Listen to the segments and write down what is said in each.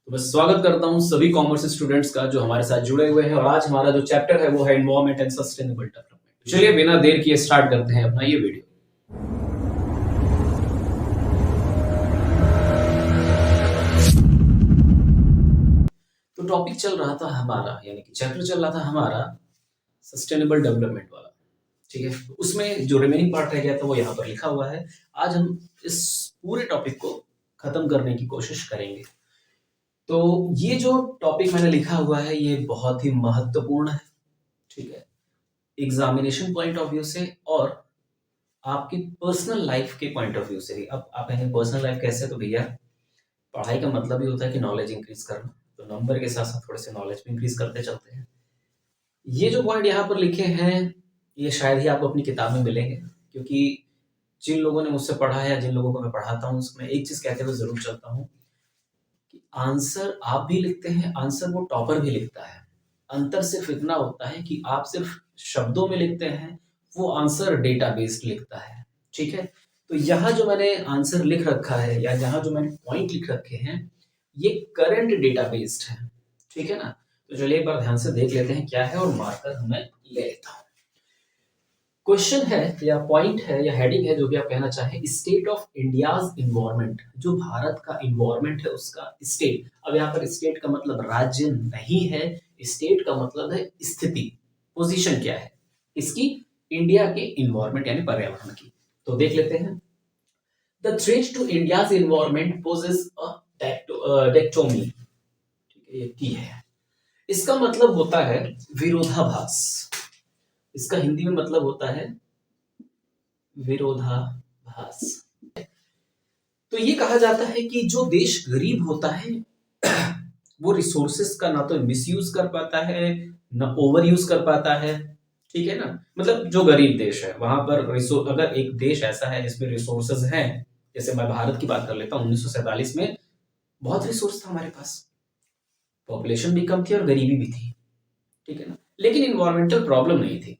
तो मैं स्वागत करता हूं सभी कॉमर्स स्टूडेंट्स का जो हमारे साथ जुड़े हुए हैं। और आज हमारा जो चैप्टर है वो है एनवायरनमेंट एंड सस्टेनेबल डेवलपमेंट। चलिए बिना देर किए स्टार्ट करते हैं अपना ये वीडियो। तो टॉपिक चल रहा था हमारा, यानी कि चैप्टर चल रहा था हमारा सस्टेनेबल डेवलपमेंट वाला। ठीक है, उसमें जो रिमेनिंग पार्ट रह गया था वो यहाँ पर लिखा हुआ है। आज हम इस पूरे टॉपिक को खत्म करने की कोशिश करेंगे। तो ये जो टॉपिक मैंने लिखा हुआ है ये बहुत ही महत्वपूर्ण है। ठीक है, एग्जामिनेशन पॉइंट ऑफ व्यू से और आपकी पर्सनल लाइफ के पॉइंट ऑफ व्यू से भी। अब आप कहेंगे पर्सनल लाइफ कैसे, तो भैया पढ़ाई का मतलब ही होता है कि नॉलेज इंक्रीज करना, तो नंबर के साथ साथ थोड़े से नॉलेज भी इंक्रीज करते चलते हैं। ये जो पॉइंट यहाँ पर लिखे हैं ये शायद ही आपको अपनी किताब में मिलेंगे, क्योंकि जिन लोगों ने मुझसे पढ़ा है या जिन लोगों को मैं पढ़ाता हूँ उसमें एक चीज कहते हुए जरूर चलता हूँ कि आंसर आप भी लिखते हैं, आंसर वो टॉपर भी लिखता है। अंतर सिर्फ इतना होता है कि आप सिर्फ शब्दों में लिखते हैं, वो आंसर डेटा बेस्ड लिखता है। ठीक है, तो यहाँ जो मैंने आंसर लिख रखा है या यहाँ जो मैंने पॉइंट लिख रखे हैं ये करंट डेटा बेस्ड है। ठीक है ना, तो चलिए एक बार ध्यान से देख लेते हैं क्या है और मार्कर हमें ले लेता हूँ। क्वेश्चन है या पॉइंट है या हेडिंग है, जो भी आप कहना चाहें, स्टेट ऑफ इंडियाज इन्वायरमेंट। जो भारत का इन्वायरमेंट है उसका स्टेट। अब यहाँ पर स्टेट का मतलब राज्य नहीं है, स्टेट का मतलब है स्थिति, पोजीशन क्या है इसकी, इंडिया के इन्वायरमेंट यानी पर्यावरण की। तो देख लेते हैं। The threat to India's environment poses a dichotomy. ठीक है, ये की है। इसका मतलब होता है विरोधाभास। इसका हिंदी में मतलब होता है विरोधाभास। तो ये कहा जाता है कि जो देश गरीब होता है वो रिसोर्सेस का ना तो मिसयूज कर पाता है ना ओवर यूज कर पाता है। ठीक है ना, मतलब जो गरीब देश है वहां पर अगर एक देश ऐसा है जिसमें रिसोर्सेज हैं, जैसे मैं भारत की बात कर लेता हूँ, 1947 में बहुत रिसोर्स था हमारे पास, पॉपुलेशन भी कम थी और गरीबी भी थी। ठीक है ना, लेकिन इन्वायरमेंटल प्रॉब्लम नहीं थी।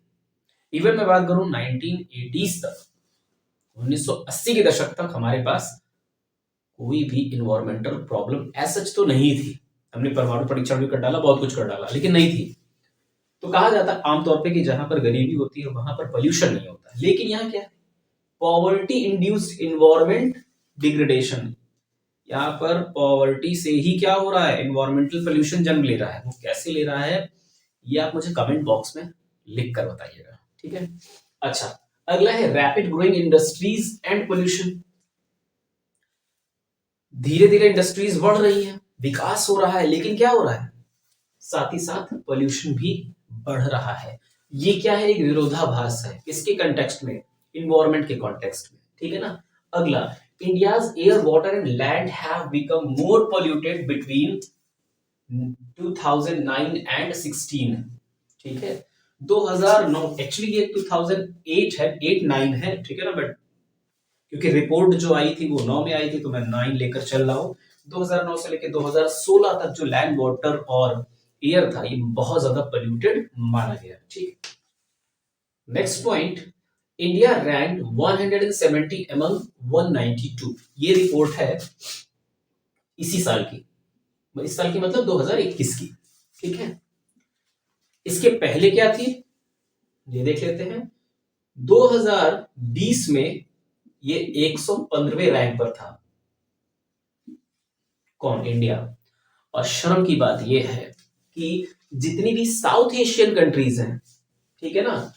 इवन मैं बात करूं 1980s तक, 1980 के दशक तक हमारे पास कोई भी इन्वायरमेंटल प्रॉब्लम सच तो नहीं थी। हमने परमाणु परीक्षण भी कर डाला, बहुत कुछ कर डाला, लेकिन नहीं थी। तो कहा जाता है आमतौर पे कि जहां पर गरीबी होती है वहां पर पोल्यूशन नहीं होता। लेकिन यहाँ क्या है, पॉवर्टी इंड्यूस्ड इन्वायरमेंट डिग्रेडेशन। यहाँ पर पॉवर्टी से ही क्या हो रहा है, इन्वायरमेंटल पोल्यूशन जन्म ले रहा है। वो कैसे ले रहा है ये आप मुझे कमेंट बॉक्स में लिख कर बताइएगा। ठीक है, अच्छा अगला है rapid growing industries and pollution. धीरे धीरे इंडस्ट्रीज बढ़ रही है, विकास हो रहा है, लेकिन क्या हो रहा है, साथ ही साथ पोल्यूशन भी बढ़ रहा है। ये क्या है, एक विरोधाभास है। किसके कंटेक्स्ट में, इन्वायरमेंट के कॉन्टेक्स्ट में। ठीक है ना, अगला, India's air water and land have become more polluted between 2009 and 16। ठीक है, 2009 एक्चुअली ये 2008 है, 8-9 है। ठीक है ना, बट क्योंकि रिपोर्ट जो आई थी वो 9 में आई थी तो मैं 9 लेकर चल रहा हूँ। 2009 से लेकर 2016 तक जो लैंड वाटर और एयर था ये बहुत ज्यादा पोल्यूटेड माना गया। ठीक, next point, India rank 170 among 192। ये रिपोर्ट है इसी साल की, इस साल की मतलब 2021 की। ठीक है, इसके पहले क्या थी ये देख लेते हैं। 2020 में ये 115वें रैंक पर था। कौन, इंडिया। और शर्म की बात यह है कि जितनी भी साउथ एशियन कंट्रीज हैं, ठीक है ना,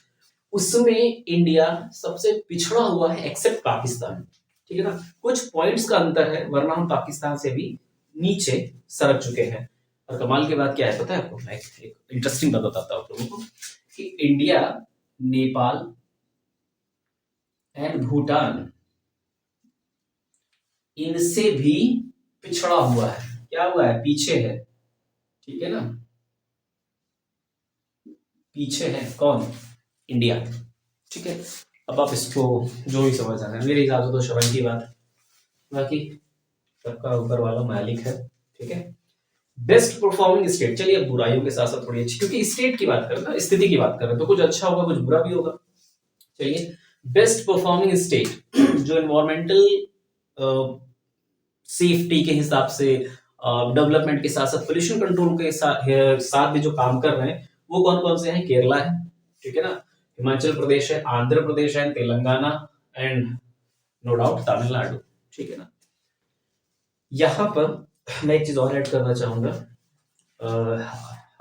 उसमें इंडिया सबसे पिछड़ा हुआ है एक्सेप्ट पाकिस्तान। ठीक है ना, कुछ पॉइंट्स का अंतर है, वरना हम पाकिस्तान से भी नीचे सरक चुके हैं। और कमाल की बात क्या है पता है आपको, मैं एक इंटरेस्टिंग बात बताता हूं आप लोगों को कि इंडिया नेपाल एंड भूटान इनसे भी पिछड़ा हुआ है। क्या हुआ है, पीछे है। ठीक है ना, पीछे है कौन, इंडिया। ठीक है, अब आप इसको जो भी समझ आ रहे हैं, मेरे हिसाब से तो शर्म की बात है, बाकी सबका ऊपर वाला मालिक है। ठीक है, बेस्ट परफॉर्मिंग स्टेट। चलिए अब बुराइयों के साथ साथ थोड़ी अच्छी, क्योंकि स्टेट की बात कर रहे हैं, स्थिति की बात कर रहे हैं, तो कुछ अच्छा होगा कुछ बुरा भी होगा। चलिए, बेस्ट परफॉर्मिंग स्टेट जो एनवायरमेंटल सेफ्टी के हिसाब से डेवलपमेंट के साथ साथ पोल्यूशन कंट्रोल के साथ भी जो काम कर रहे हैं वो कौन कौन से हैं? केरला है, ठीक है ना, हिमाचल प्रदेश है, आंध्र प्रदेश है, Telangana and no doubt Tamil Nadu, ठीक है ना। यहाँ पर मैं एक चीज और ऐड करना चाहूंगा,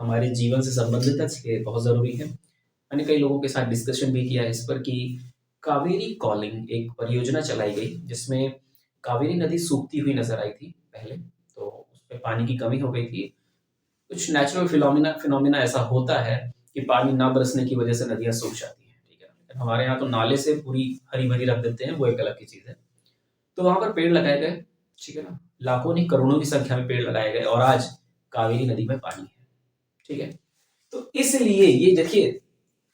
हमारे जीवन से संबंधित है इसलिए बहुत जरूरी है। मैंने कई लोगों के साथ डिस्कशन भी किया इस पर कि कावेरी कॉलिंग एक परियोजना चलाई गई जिसमें कावेरी नदी सूखती हुई नजर आई थी पहले, तो उसमें पानी की कमी हो गई थी। कुछ नेचुरल फिनोमिना ऐसा होता है कि पानी ना बरसने की वजह से नदियां सूख जाती हैं, ठीक है ना। लेकिन हमारे यहाँ तो नाले से पूरी हरी भरी रख देते हैं, वो एक अलग की चीज है। तो वहां पर पेड़ लगाए गए, ठीक है ना, लाखों नहीं करोड़ों की संख्या में पेड़ लगाए गए और आज कावेरी नदी में पानी है, ठीक है। तो इसलिए ये देखिए,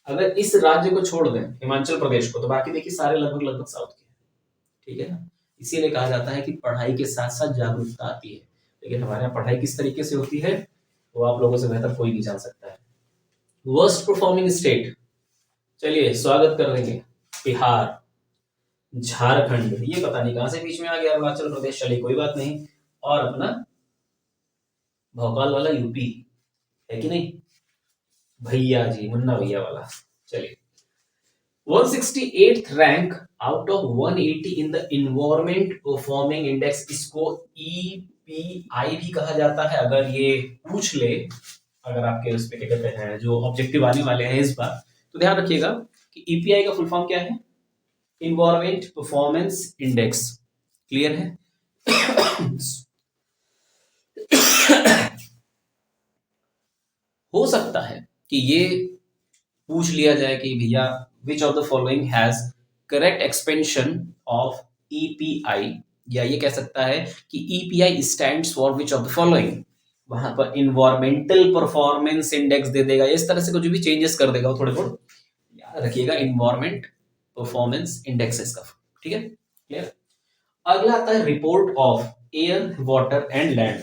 अगर इस राज्य को छोड़ दें हिमाचल प्रदेश को, तो बाकी देखिए सारे लगभग लगभग साउथ के हैं, ठीक है ना। इसीलिए कहा जाता है कि पढ़ाई के साथ साथ जागरूकता आती है, लेकिन हमारे यहाँ पढ़ाई किस तरीके से होती है वो आप लोगों से बेहतर कोई नहीं जान सकता है। वर्स्ट परफॉर्मिंग स्टेट, चलिए स्वागत कर देंगे, बिहार, झारखंड, ये पता नहीं कहां से बीच में आ गया अरुणाचल प्रदेश, चलिए कोई बात नहीं, और अपना भोपाल वाला यूपी, है कि नहीं, भैया जी मुन्ना भैया वाला। चलिए 168th rank out of 180 in the environment performing index, इसको ईपीआई भी कहा जाता है। अगर ये पूछ ले, अगर आपके उस पे क्या कहते हैं जो ऑब्जेक्टिव आने वाले हैं इस बार, तो ध्यान रखिएगा कि ईपीआई का फुल फॉर्म क्या है? इन्वायरमेंट परफॉर्मेंस इंडेक्स, क्लियर है? हो सकता है कि ये पूछ लिया जाए कि भैया which of the following has correct expansion of EPI, या ये कह सकता है कि EPI stands for which of the following, वहां पर इन्वायरमेंटल परफॉर्मेंस इंडेक्स दे देगा, इस तरह से कुछ भी चेंजेस कर देगा वो थोड़े बहुत, याद रखिएगा इन्वायरमेंट परफॉर्मेंस इंडेक्स इसका, ठीक है, क्लियर। अगला आता है report of air water and land.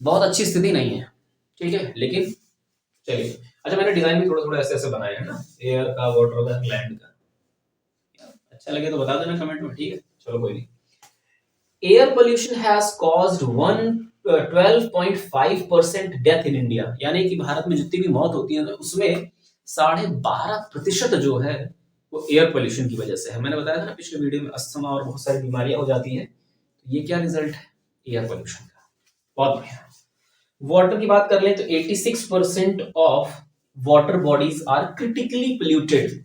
बहुत अच्छी स्थिति नहीं है, ठीक है, लेकिन चलिए, अच्छा मैंने डिजाइन भी थोड़ा थोड़ा ऐसे ऐसे बनाया है ना, एयर का, वाटर का, लैंड का, अच्छा लगे तो बता देना कमेंट में, ठीक है, चलो कोई नहीं। Air pollution has caused 12.5% death in India, यानी कि भारत में जितनी भी मौत होती है उसमें 12.5% जो है वो एयर पोल्यूशन की वजह से है। मैंने बताया था ना पिछले वीडियो में, अस्थमा और बहुत सारी बीमारियां हो जाती हैं, तो ये क्या रिजल्ट है? एयर पोल्यूशन का। बहुत बढ़िया। वाटर की बात कर लें तो 86% of water bodies are critically polluted.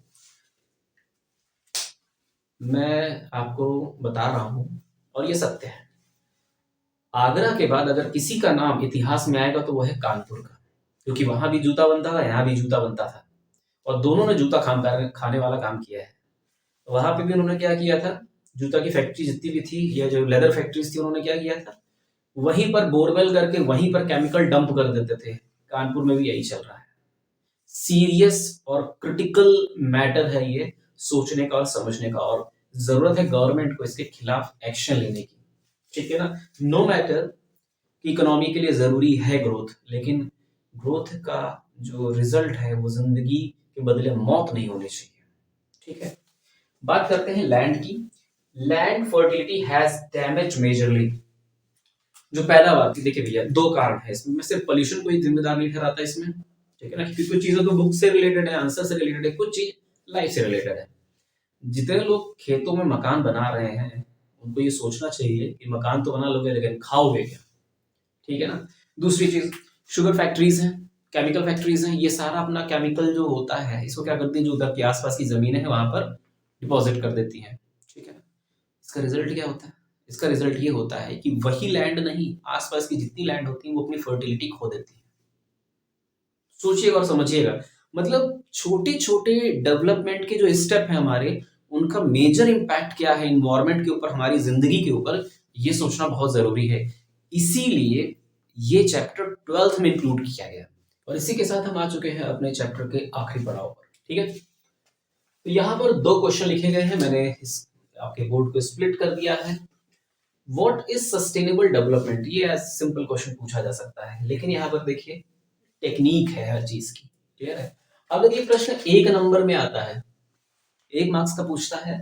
मैं आपको बता रहा हूं और ये सत्य है, आगरा के बाद अगर किसी का नाम इतिहास में आएगा तो वो है कानपुर का, क्योंकि वहां भी जूता बनता था, यहाँ भी जूता बनता था, और दोनों ने जूता खाने वाला काम किया है। वहां पे भी उन्होंने क्या किया था, जूता की फैक्ट्री जितनी भी थी या जो लेदर फैक्ट्रीज थी, उन्होंने क्या किया था, वहीं पर बोरवेल करके वहीं पर केमिकल डंप कर देते थे। कानपुर में भी यही चल रहा है। सीरियस और क्रिटिकल मैटर है ये, सोचने का और समझने का, और जरूरत है गवर्नमेंट को इसके खिलाफ एक्शन लेने की, ठीक है ना। नो मैटर कि इकोनॉमी के लिए जरूरी है ग्रोथ, लेकिन ग्रोथ का जो रिजल्ट है वो जिंदगी के बदले मौत नहीं होनी चाहिए, ठीक है। बात करते हैं लैंड की। Land fertility has damage majorly. जो पैदावार की, देखिए भैया दो कारण है इसमें, मैं सिर्फ पोल्यूशन को ही जिम्मेदार नहीं ठहराता इसमें, ठीक है ना, क्योंकि कुछ चीजें तो बुक से रिलेटेड है, आंसर से रिलेटेड है, कुछ चीज लाइफ से रिलेटेड है। जितने लोग खेतों में मकान बना रहे हैं उनको ये सोचना चाहिए कि मकान तो बना लोगे लेकिन खाओगे क्या, ठीक है ना। दूसरी चीज, शुगर फैक्ट्रीज हैं, केमिकल फैक्ट्रीज हैं, ये सारा अपना केमिकल जो होता है इसको क्या करती है, जो उधर के आसपास की जमीनें हैं वहां पर डिपॉजिट कर देती हैं, ठीक है ना। इसका रिजल्ट क्या होता है? इसका रिजल्ट ये होता है कि वही लैंड नहीं, आसपास की जितनी लैंड होती है वो अपनी फर्टिलिटी खो देती है। सोचिएगा और समझिएगा, मतलब छोटे छोटे डेवलपमेंट के जो स्टेप हैं हमारे, उनका मेजर इम्पैक्ट क्या है इन्वायरमेंट के ऊपर, हमारी जिंदगी के ऊपर, ये सोचना बहुत जरूरी है। इसीलिए ये चैप्टर 12th में इंक्लूड किया गया, और इसी के साथ हम आ चुके हैं अपने चैप्टर के आखिरी पड़ाव पर, ठीक है। तो यहाँ पर दो क्वेश्चन लिखे गए हैं, मैंने इस आपके बोर्ड को स्प्लिट कर दिया है। व्हाट इज सस्टेनेबल डेवलपमेंट, ये सिंपल क्वेश्चन पूछा जा सकता है, लेकिन यहाँ पर देखिए टेक्निक है हर चीज की, क्लियर है। अगर ये प्रश्न एक नंबर में आता है, एक मार्क्स का पूछता है,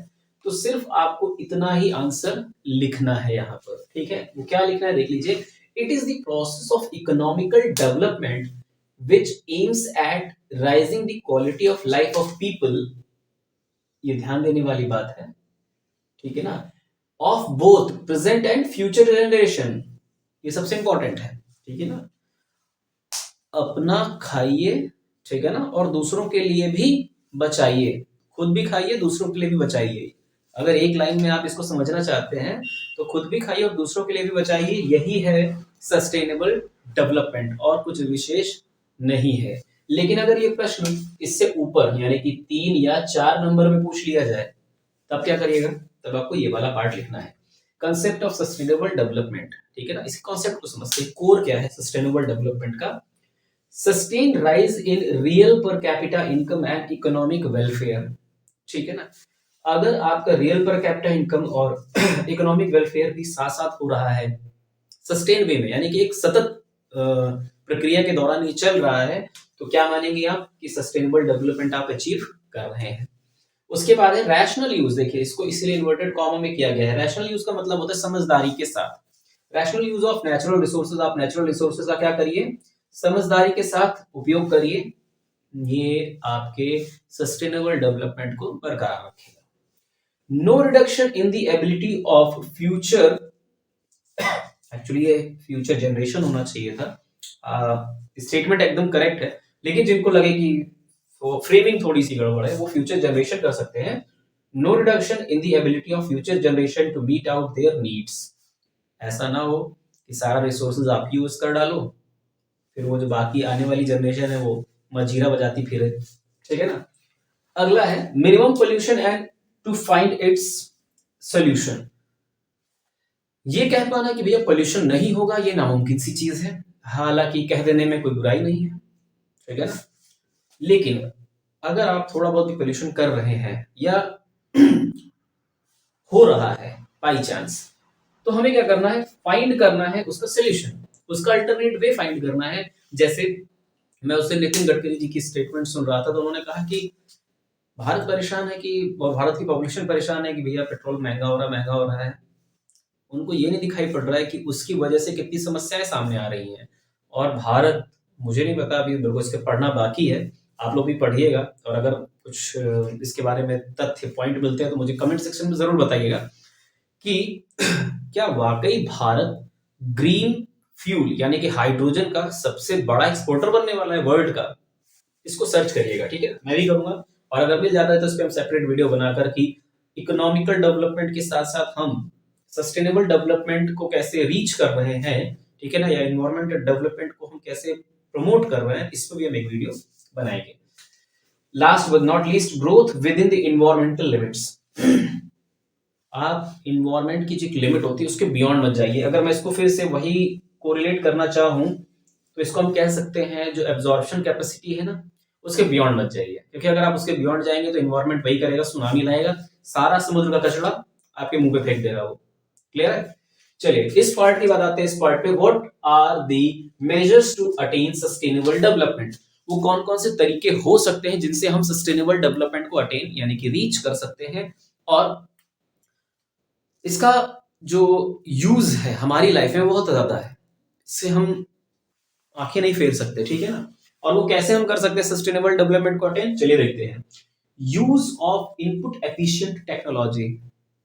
तो सिर्फ आपको इतना ही आंसर लिखना है यहाँ पर, ठीक है। वो क्या लिखना है देख लीजिए, it is the process of economical development which aims at rising the quality of life of people, ये ध्यान देने वाली बात है, ठीक है ना, of both present and future generation, ये सबसे इंपॉर्टेंट है, ठीक है ना। अपना खाइए, ठीक है ना, और दूसरों के लिए भी बचाइए, खुद भी खाइए दूसरों के लिए भी बचाइए। अगर एक लाइन में आप इसको समझना चाहते हैं तो खुद भी खाइए और दूसरों के लिए भी बचाइए, यही है सस्टेनेबल डेवलपमेंट, और कुछ विशेष नहीं है। लेकिन अगर ये प्रश्न इससे ऊपर यानी कि 3 या 4 नंबर में पूछ लिया जाए तब क्या करिएगा, तब आपको ये वाला पार्ट लिखना है, कंसेप्ट ऑफ सस्टेनेबल डेवलपमेंट, ठीक है ना। इस कॉन्सेप्ट को समझते हैं, कोर क्या है सस्टेनेबल डेवलपमेंट का, sustain rise in real per capita income and economic welfare, ठीक है ना। अगर आपका रियल पर कैपिटा इनकम और इकोनॉमिक वेलफेयर भी साथ साथ हो रहा है सस्टेन वे में, यानी कि एक सतत प्रक्रिया के दौरान ये चल रहा है, तो क्या मानेंगे आप कि सस्टेनेबल डेवलपमेंट आप अचीव कर रहे हैं। उसके बाद है रैशनल यूज, देखिए इसको इसलिए इन्वर्टेड कॉमा में किया गया है, रैशनल यूज का मतलब होता है समझदारी के साथ। Rational use of natural resources, आप नेचुरल रिसोर्सेज का क्या करिए, समझदारी के साथ उपयोग करिए, ये आपके सस्टेनेबल डेवलपमेंट को बरकरार रखेगा। No reduction in the ability of future, actually ये फ्यूचर जनरेशन होना चाहिए था, स्टेटमेंट एकदम करेक्ट है, लेकिन जिनको लगे कि तो फ्रेमिंग थोड़ी सी गड़बड़ है वो फ्यूचर जनरेशन कर सकते हैं। No reduction in the ability of future generation to meet out their needs, ऐसा ना हो कि सारा रिसोर्सेज आप यूज कर डालो, फिर वो जो बाकी आने वाली जनरेशन है वो मजीरा बजाती फिरे, ठीक है ना। अगला है minimum pollution and to find its solution, ये कह पाना कि भैया पोल्यूशन नहीं होगा ये नामुमकिन सी चीज है, हालांकि कह देने में कोई बुराई नहीं है, ठीक है ना। लेकिन अगर आप थोड़ा बहुत भी पोल्यूशन कर रहे हैं या हो रहा है बाई चांस, तो हमें क्या करना है, फाइंड करना है उसका सोल्यूशन, उसका अल्टरनेट वे फाइंड करना है। जैसे मैं उससे नितिन गडकरी जी की स्टेटमेंट सुन रहा था, तो उन्होंने कहा कि भारत परेशान है कि, और भारत की पॉपुलेशन परेशान है कि भैया पेट्रोल महंगा हो रहा है। उनको ये नहीं दिखाई पड़ रहा है कि उसकी वजह से कितनी समस्याएं सामने आ रही हैं। और भारत, मुझे नहीं पता, अभी मेरे को इसके पढ़ना बाकी है, आप लोग भी पढ़िएगा, और अगर कुछ इसके बारे में तथ्य पॉइंट मिलते हैं तो मुझे कमेंट सेक्शन में जरूर बताइएगा कि क्या वाकई भारत ग्रीन फ्यूल यानी कि हाइड्रोजन का सबसे बड़ा एक्सपोर्टर बनने वाला है वर्ल्ड का। इसको सर्च करिएगा, ठीक है, मैं भी करूंगा, और अगर मिल जाता है तो इस पर हम सेपरेट वीडियो बनाकर कि इकोनॉमिकल डेवलपमेंट के साथ साथ हम सस्टेनेबल डेवलपमेंट को कैसे रीच कर रहे हैं, ठीक है ना, या एनवायरमेंटल डेवलपमेंट को हम कैसे प्रमोट कर रहे हैं, इस पर भी हम एक वीडियो बनाएंगे। Last but not least, growth with in the environmental limits, आप इन्वायरमेंट की जो लिमिट होती है उसके बियॉन्ड मत जाइए। अगर मैं इसको फिर से वही कोरिलेट करना चाहूं तो इसको हम कह सकते हैं जो एब्जॉर्प्शन कैपेसिटी है ना, उसके बियॉन्ड मत जाइए, क्योंकि अगर आप उसके बियॉन्ड जाएंगे तो इन्वायरमेंट वही करेगा, सुनामी लाएगा, सारा समुद्र का कचरा आपके मुंह पे फेंक देगा वो। क्लियर है? चलिए इस पार्ट की बात आते हैं, इस पार्ट पे what are the measures to attain sustainable development, वो कौन कौन से तरीके हो सकते हैं जिनसे हम सस्टेनेबल डेवलपमेंट को अटेन यानी कि रीच कर सकते हैं, और इसका जो यूज है हमारी लाइफ में बहुत ज्यादा है, इससे हम आंखें नहीं फेर सकते, ठीक है ना। और वो कैसे हम कर सकते हैं सस्टेनेबल डेवलपमेंट को अटेन, चलिए देखते हैं। Use of input efficient technology,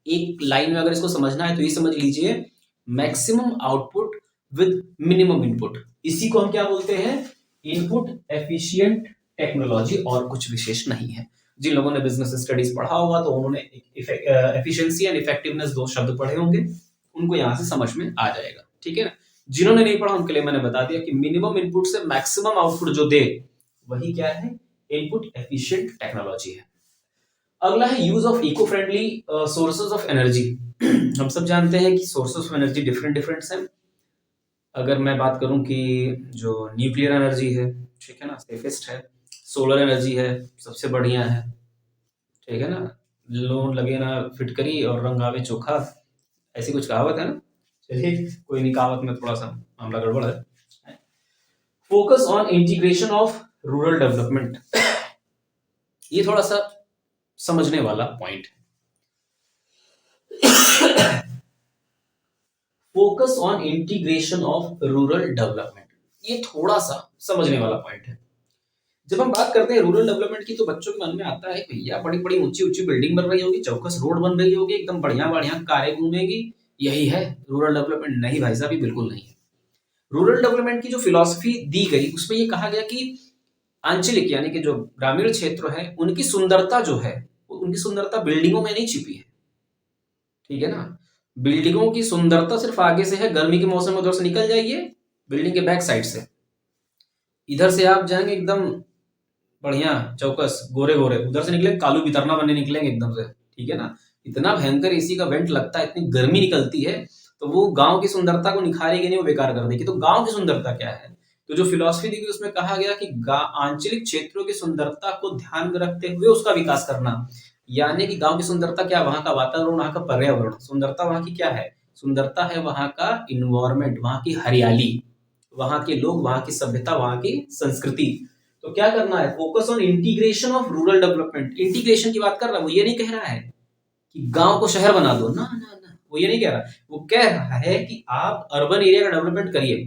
एक लाइन में अगर इसको समझना है तो ये समझ लीजिए, maximum output with minimum input, इसी को हम क्या बोलते हैं, इनपुट एफिशिएंट टेक्नोलॉजी, और कुछ विशेष नहीं है। जिन लोगों ने बिजनेस स्टडीज पढ़ा होगा तो उन्होंने एफिशिएंसी एंड इफेक्टिवनेस दो शब्द पढ़े होंगे, उनको यहां से समझ में आ जाएगा, ठीक है ना। जिन्होंने नहीं पढ़ा उनके लिए मैंने बता दिया कि मिनिमम इनपुट से मैक्सिमम आउटपुट जो दे वही क्या है, इनपुट एफिशिएंट टेक्नोलॉजी है। अगला है use of eco friendly sources of energy. हम सब जानते हैं कि sources of energy different different हैं। अगर मैं बात करूं कि जो न्यूक्लियर एनर्जी है, ठीक है ना, सेफेस्ट है, सोलर एनर्जी है, सबसे बढ़िया है, ठीक है ना, लोन लगे ना फिटकरी और रंग आवे चोखा, ऐसी कुछ कहावत है ना। चलिए कोई नहीं, कहावत में थोड़ा सा मामला गड़बड़ है। Focus on integration of rural development, ये थोड़ा सा समझने वाला पॉइंट है। Focus on integration of rural development, ये थोड़ा सा समझने वाला पॉइंट है। जब हम बात करते हैं रूरल डेवलपमेंट की तो बच्चों के मन में आता है भैया बड़ी बड़ी ऊंची ऊंची बिल्डिंग बन रही होगी, चौकस रोड बन रही होगी, एकदम बढ़िया बढ़िया कारें घूमेगी, यही है रूरल डेवलपमेंट। नहीं भाई साहब, ये बिल्कुल नहीं है। रूरल डेवलपमेंट की जो फिलॉसफी दी गई उसमें ये कहा गया कि आंचलिक यानी कि जो ग्रामीण क्षेत्र है उनकी सुंदरता जो है, उनकी सुंदरता बिल्डिंगों में नहीं छिपी है, ठीक है ना। बिल्डिंगों की सुंदरता सिर्फ आगे से है, गर्मी के मौसम में उधर से निकल जाइए बिल्डिंग के बैक साइड से, इधर से आप जाएंगे एकदम बढ़िया चौकस गोरे गोरे, उधर से निकले कालू बितरना बनने निकलेंगे एकदम से, ठीक है ना। इतना भयंकर एसी का वेंट लगता है, इतनी गर्मी निकलती है, तो वो गांव की सुंदरता को निखारेगी नहीं, वो बेकार कर देगी। तो गांव की सुंदरता क्या है, तो जो फिलॉसफी दी गई उसमें कहा गया कि आंचलिक क्षेत्रों की सुंदरता को ध्यान में रखते हुए उसका विकास करना। यानी कि गांव की सुंदरता क्या, वहां का वातावरण, वहां का पर्यावरण, सुंदरता वहां की क्या है, सुंदरता है वहां का इन्वायरमेंट, वहां की हरियाली, वहां के लोग, वहां की सभ्यता, वहां की संस्कृति। तो क्या करना है, focus on integration of rural development. Integration की बात कर रहा है, वो ये नहीं कह रहा है कि गांव को शहर बना दो, ना ना ना, वो ये नहीं कह रहा। वो कह रहा है कि आप अर्बन एरिया का डेवलपमेंट करिए,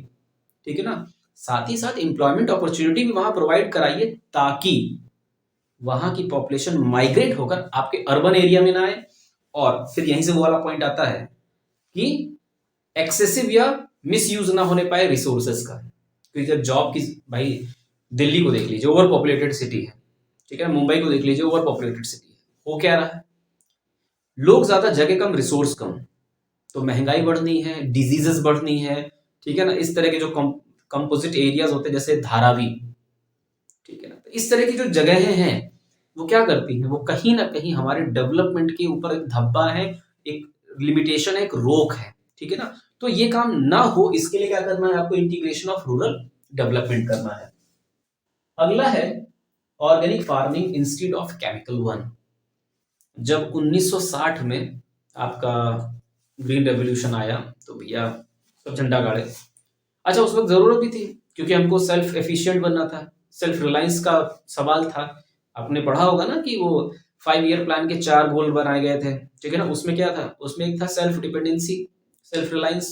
ठीक है ना, साथ ही साथ एम्प्लॉयमेंट अपॉर्चुनिटी भी वहां प्रोवाइड कराइए, ताकि वहां की पॉपुलेशन माइग्रेट होकर आपके अर्बन एरिया में ना आए। और फिर यहीं से वो वाला पॉइंट आता है कि एक्सेसिव या मिसयूज ना होने पाए रिसोर्सेस का। क्योंकि जब जॉब की, भाई दिल्ली को देख लीजिए, ओवर पॉपुलेटेड सिटी है, ठीक है, मुंबई को देख लीजिए, ओवर पॉपुलेटेड सिटी है, हो क्या रहा है, लोग ज्यादा, जगह कम, रिसोर्स कम, तो महंगाई बढ़नी है, डिजीजेस बढ़नी है, ठीक है ना। इस तरह के जो कंपोजिट एरियाज होते हैं जैसे धारावी, ठीक है ना, तो इस तरह की जो जगहें हैं वो क्या करती हैं, वो कहीं ना कहीं हमारे डेवलपमेंट के ऊपर एक धब्बा है, एक लिमिटेशन है, एक रोक है, ठीक है ना। तो ये काम ना हो इसके लिए क्या करना है आपको, इंटीग्रेशन ऑफ रूरल डेवलपमेंट करना है। अगला है organic farming instead of chemical one. जब 1960 में आपका ग्रीन रेवोल्यूशन आया तो भैया सब झंडा गाड़े। अच्छा, उस वक्त जरूरत भी थी क्योंकि हमको सेल्फ एफिशिएंट बनना था, सेल्फ रिलायंस का सवाल था। आपने पढ़ा होगा ना कि वो 5 ईयर प्लान के 4 गोल बनाए गए थे, ठीक है ना। उसमें क्या था, उसमें एक था सेल्फ डिपेंडेंसी, सेल्फ रिलायंस,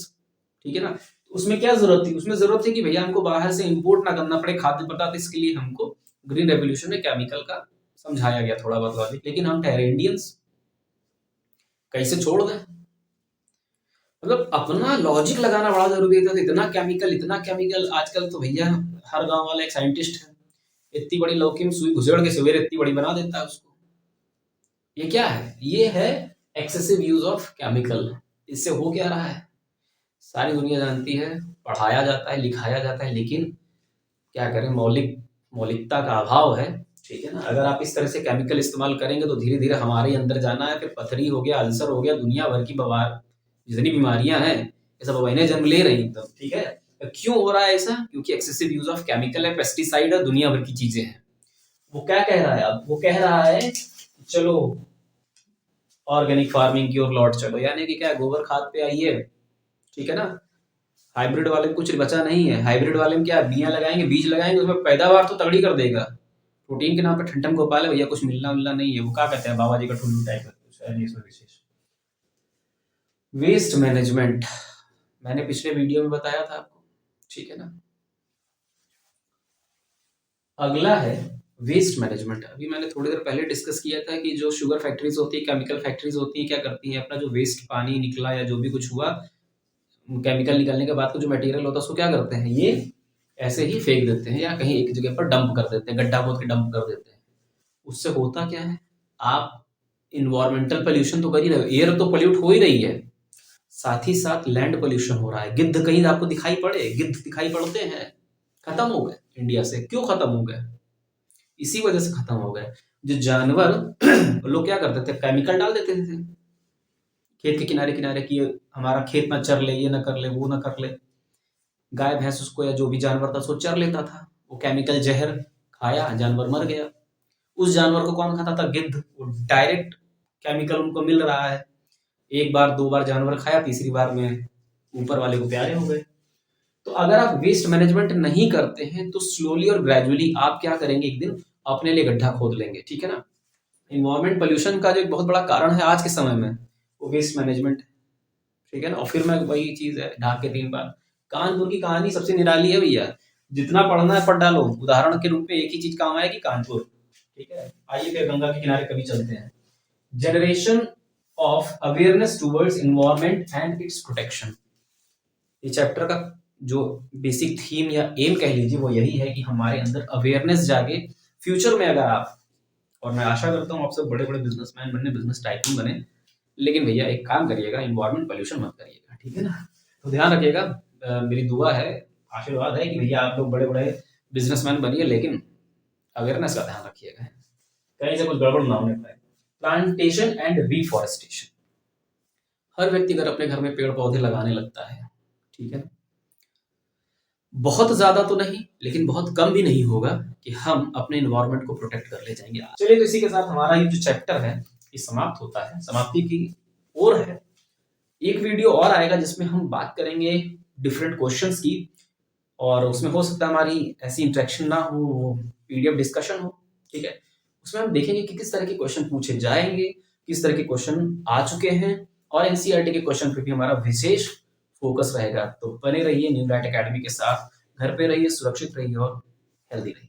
ठीक है ना। उसमें क्या जरूरत थी, उसमें जरूरत थी कि भैया हमको बाहर से इंपोर्ट ना करना पड़े खाद्य पदार्थ, इसके लिए हमको ग्रीन रेवोल्यूशन में केमिकल का समझाया गया ठोड़ा बहुत लॉजिक। लेकिन हम ठहरे इंडियंस, कैसे छोड़ दें, मतलब अपना लॉजिक लगाना बड़ा जरूरी था। इतना केमिकल, इतना केमिकल, आजकल तो भैया हर गांव वाला एक साइंटिस्ट है, इतनी बड़ी लौकी में सुई घुसेड़ के सवेरे इतनी बड़ी बना देता है उसको। ये क्या है, ये है एक्सेसिव यूज ऑफ केमिकल। इससे हो क्या रहा है, सारी दुनिया जानती है, पढ़ाया जाता है, लिखाया जाता है, लेकिन क्या करें, मौलिकता का अभाव है, ठीक है ना। अगर आप इस तरह से केमिकल इस्तेमाल करेंगे तो धीरे धीरे हमारे ही अंदर जाना है, फिर पथरी हो गया, अल्सर हो गया, दुनिया भर की बवार, जितनी बीमारियां हैं ये सब वही जन्म ले रही एकदम, ठीक है। तो क्यों हो रहा है ऐसा, क्योंकि एक्सेसिव यूज ऑफ केमिकल है, पेस्टिसाइड है, दुनिया भर की चीजें हैं। वो क्या कह रहा है अब, वो कह रहा है चलो ऑर्गेनिक फार्मिंग की ओर लौट चलो, यानी कि क्या, गोबर खाद पे आइए, ठीक है ना। हाइब्रिड वाले में कुछ बचा नहीं है, हाइब्रिड वाले में क्या, बियां लगाएंगे, बीज लगाएंगे, उसमें पैदावार तो तगड़ी कर देगा, प्रोटीन के नाम पे ठंडम गोपाल है भैया, कुछ मिलना मिलना नहीं है। वो क्या कहते हैं, बाबा जी का ठुल्लू टाइप का कुछ है नहीं इसमें विशेष। वेस्ट मैनेजमेंट, मैंने पिछले वीडियो में बताया था आपको, ठीक है ना। अगला है वेस्ट मैनेजमेंट। अभी मैंने थोड़ी देर पहले डिस्कस किया था कि जो शुगर फैक्ट्रीज होती है, केमिकल फैक्ट्रीज होती है, क्या करती हैं, अपना जो वेस्ट पानी निकला या जो भी कुछ हुआ, केमिकल निकलने के बाद का जो मटेरियल होता है उसको क्या करते हैं, ये ऐसे ही फेंक देते हैं या कहीं एक जगह पर डंप कर देते हैं, गड्ढा खोद के डंप कर देते हैं। उससे होता क्या है, आप इन्वायरमेंटल पोल्यूशन तो कर ही रहे हो, एयर तो पोल्यूट हो ही रही है, साथ ही साथ लैंड पोल्यूशन हो रहा है। गिद्ध कहीं आपको दिखाई पड़े, गिद्ध दिखाई पड़ते हैं, खत्म हो गए इंडिया से। क्यों खत्म हो गए, इसी वजह से खत्म हो गए। जो जानवर लोग क्या करते थे, केमिकल डाल देते थे खेत के किनारे किनारे, कि हमारा खेत ना चर ले, ये ना कर ले, वो ना कर ले। गाय भैंस उसको या जो भी जानवर था उसको चर लेता था, वो केमिकल जहर खाया, जानवर मर गया। उस जानवर को कौन खाता था, गिद्ध। वो डायरेक्ट केमिकल उनको मिल रहा है, एक बार दो बार जानवर खाया, तीसरी बार में ऊपर वाले को प्यारे हो गए। तो अगर आप वेस्ट मैनेजमेंट नहीं करते हैं तो स्लोली और ग्रेजुअली आप क्या करेंगे, एक दिन अपने लिए गड्ढा खोद लेंगे, ठीक है ना। इन्वायरमेंट पोल्यूशन का जो एक बहुत बड़ा कारण है आज के समय में, वो वेस्ट मैनेजमेंट, ठीक है ना। और फिर मैं वही चीज है, ढाक के 3 बार। कानपुर की कहानी सबसे निराली है भैया, जितना पढ़ना है पढ़ डालो। उदाहरण के रूप में एक ही चीज काम आएगी, कानपुर, ठीक है। आइए फिर गंगा के किनारे कभी चलते हैं। Generation of awareness towards environment and it's protection. ये चैप्टर का जो बेसिक थीम या एम कह लीजिए वो यही है कि हमारे अंदर अवेयरनेस जागे। फ्यूचर में अगर आप, और मैं आशा करता हूँ आप सब बड़े बड़े बिजनेसमैन बने, बिजनेस टाइकून बने, लेकिन भैया एक काम करिएगा, इन्वायरमेंट पोल्यूशन मत करिएगा, ठीक है ना। तो ध्यान रखिएगा, मेरी दुआ है, आशीर्वाद है कि भैया आप लोग बड़े बड़े बिजनेसमैन बनिए, लेकिन अवेयरनेस का ध्यान रखिएगा, कहीं से कुछ गड़बड़ ना होने पाए। Plantation and reforestation. हर व्यक्ति अगर अपने घर में पेड़ पौधे लगाने लगता है, ठीक है, बहुत ज्यादा तो नहीं लेकिन बहुत कम भी नहीं होगा कि हम अपने इन्वायरमेंट को प्रोटेक्ट कर ले जाएंगे। चलिए, तो इसी के साथ हमारा ये जो चैप्टर है ये समाप्त होता है, समाप्ति की ओर है। एक वीडियो और आएगा जिसमें हम बात करेंगे डिफरेंट क्वेश्चंस की, और उसमें हो सकता है हमारी ऐसी इंटरेक्शन ना हो, वो पीडीएफ डिस्कशन हो, ठीक है। उसमें हम देखेंगे कि किस तरह के क्वेश्चन पूछे जाएंगे, किस तरह के क्वेश्चन आ चुके हैं, और एनसीईआरटी के क्वेश्चन पे भी हमारा विशेष फोकस रहेगा। तो बने रहिए न्यू लाइट एकेडमी के साथ, घर पे रहिए, सुरक्षित रहिए और हेल्दी रहिए।